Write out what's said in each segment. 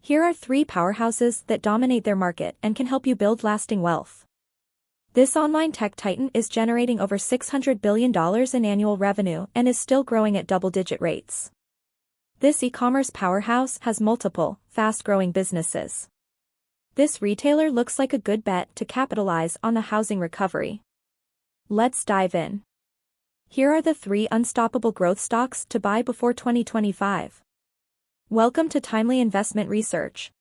Here are three powerhouses that dominate their market and can help you build lasting wealth. This online tech titan is generating over $600 billion in annual revenue and is still growing at double-digit rates. This e-commerce powerhouse has multiple, fast-growing businesses. This retailer looks like a good bet to capitalize on the housing recovery. Let's dive in. Here are the 3 unstoppable growth stocks to buy before 2025. Welcome to Timely Investment Research.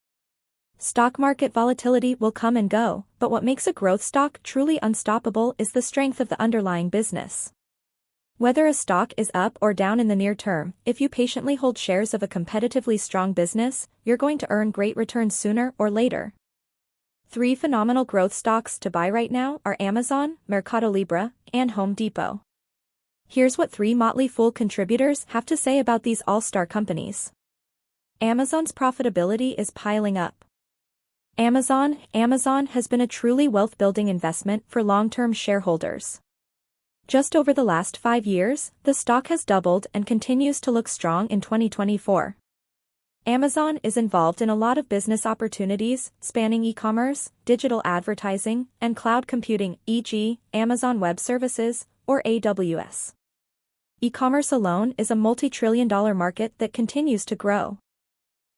Stock market volatility will come and go, but what makes a growth stock truly unstoppable is the strength of the underlying business. Whether a stock is up or down in the near term, if you patiently hold shares of a competitively strong business, you're going to earn great returns sooner or later. 3 phenomenal growth stocks to buy right now are Amazon, Mercado Libre, and Home Depot. Here's what 3 Motley Fool contributors have to say about these all-star companies. Amazon's profitability is piling up. Amazon has been a truly wealth-building investment for long-term shareholders. Just over the last 5 years, the stock has doubled and continues to look strong in 2024. Amazon is involved in a lot of business opportunities, spanning e-commerce, digital advertising, and cloud computing, e.g., Amazon Web Services, or AWS. E-commerce alone is a multi-trillion-dollar market that continues to grow.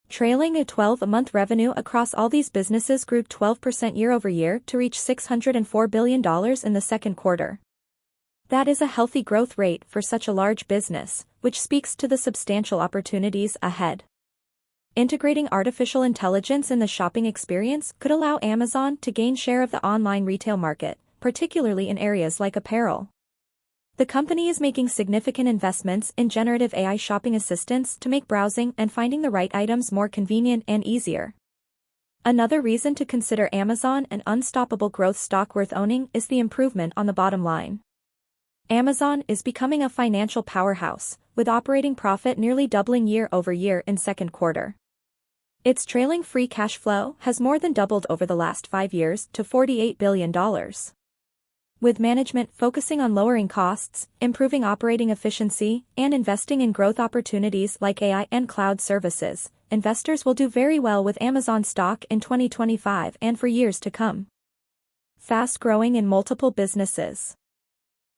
Trailing a 12-month revenue across all these businesses grew 12% year-over-year to reach $604 billion in the second quarter. That is a healthy growth rate for such a large business, which speaks to the substantial opportunities ahead. Integrating artificial intelligence in the shopping experience could allow Amazon to gain share of the online retail market, particularly in areas like apparel. The company is making significant investments in generative AI shopping assistants to make browsing and finding the right items more convenient and easier. Another reason to consider Amazon an unstoppable growth stock worth owning is the improvement on the bottom line. Amazon is becoming a financial powerhouse, with operating profit nearly doubling year-over-year in second quarter. Its trailing free cash flow has more than doubled over the last 5 years to $48 billion. With management focusing on lowering costs, improving operating efficiency, and investing in growth opportunities like AI and cloud services, investors will do very well with Amazon stock in 2025 and for years to come. Fast-growing in multiple businesses.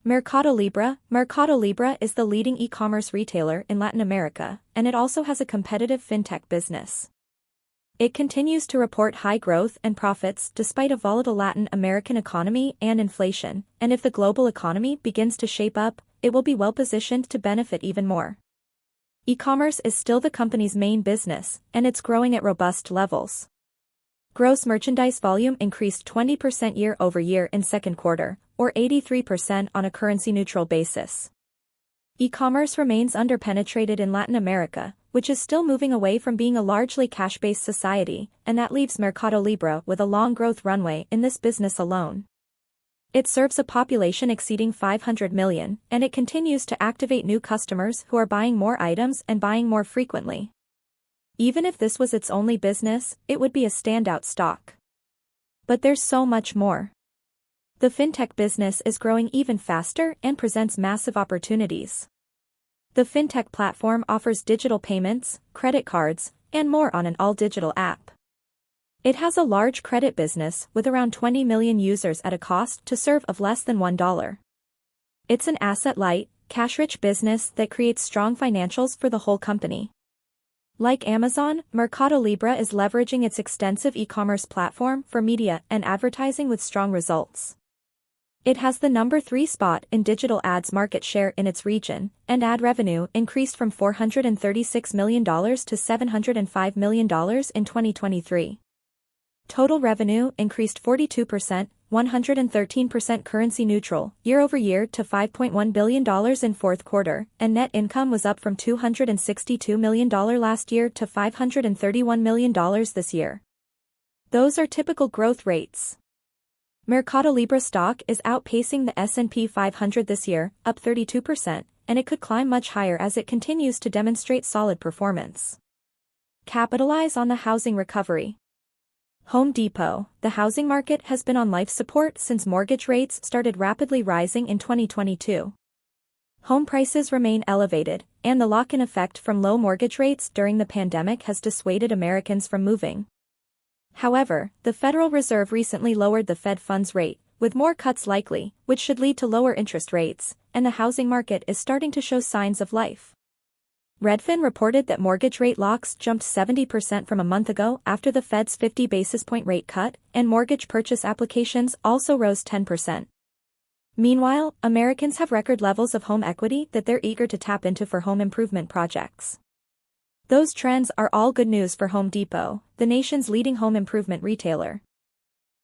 Mercado Libre is the leading e-commerce retailer in Latin America, and it also has a competitive fintech business. It continues to report high growth and profits despite a volatile Latin American economy and inflation, and if the global economy begins to shape up, it will be well-positioned to benefit even more. E-commerce is still the company's main business, and it's growing at robust levels. Gross merchandise volume increased 20% year-over-year in second quarter, or 83% on a currency-neutral basis. E-commerce remains underpenetrated in Latin America, which is still moving away from being a largely cash-based society, and that leaves Mercado Libre with a long growth runway in this business alone. It serves a population exceeding 500 million, and it continues to activate new customers who are buying more items and buying more frequently. Even if this was its only business, it would be a standout stock. But there's so much more. The fintech business is growing even faster and presents massive opportunities. The fintech platform offers digital payments, credit cards, and more on an all-digital app. It has a large credit business with around 20 million users at a cost to serve of less than $1. It's an asset-light, cash-rich business that creates strong financials for the whole company. Like Amazon, Mercado Libre is leveraging its extensive e-commerce platform for media and advertising with strong results. It has the number 3 spot in digital ads market share in its region, and ad revenue increased from $436 million to $705 million in 2023. Total revenue increased 42%, 113% currency neutral, year-over-year to $5.1 billion in fourth quarter, and net income was up from $262 million last year to $531 million this year. Those are typical growth rates. Mercado Libre stock is outpacing the S&P 500 this year, up 32%, and it could climb much higher as it continues to demonstrate solid performance. Capitalize on the housing recovery. Home Depot. The housing market has been on life support since mortgage rates started rapidly rising in 2022. Home prices remain elevated, and the lock-in effect from low mortgage rates during the pandemic has dissuaded Americans from moving. However, the Federal Reserve recently lowered the Fed funds rate, with more cuts likely, which should lead to lower interest rates, and the housing market is starting to show signs of life. Redfin reported that mortgage rate locks jumped 70% from a month ago after the Fed's 50 basis point rate cut, and mortgage purchase applications also rose 10%. Meanwhile, Americans have record levels of home equity that they're eager to tap into for home improvement projects. Those trends are all good news for Home Depot, the nation's leading home improvement retailer.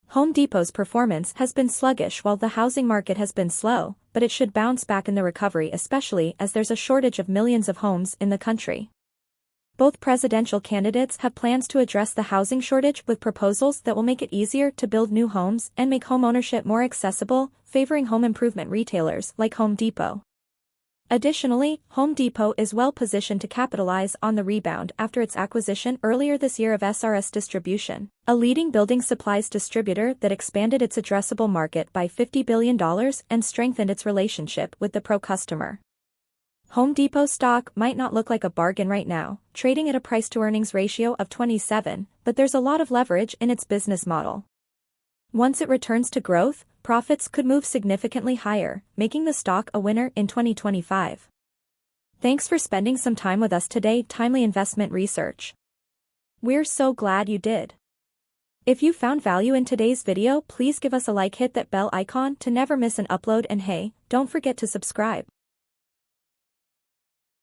Home Depot's performance has been sluggish while the housing market has been slow, but it should bounce back in the recovery, especially as there's a shortage of millions of homes in the country. Both presidential candidates have plans to address the housing shortage with proposals that will make it easier to build new homes and make homeownership more accessible, favoring home improvement retailers like Home Depot. Additionally, Home Depot is well positioned to capitalize on the rebound after its acquisition earlier this year of SRS Distribution, a leading building supplies distributor that expanded its addressable market by $50 billion and strengthened its relationship with the pro customer. Home Depot stock might not look like a bargain right now, trading at a price-to-earnings ratio of 27, but there's a lot of leverage in its business model. Once it returns to growth, profits could move significantly higher, making the stock a winner in 2025. Thanks for spending some time with us today, Timely Investment Research. We're so glad you did. If you found value in today's video, please give us a like, hit that bell icon to never miss an upload, and hey, don't forget to subscribe.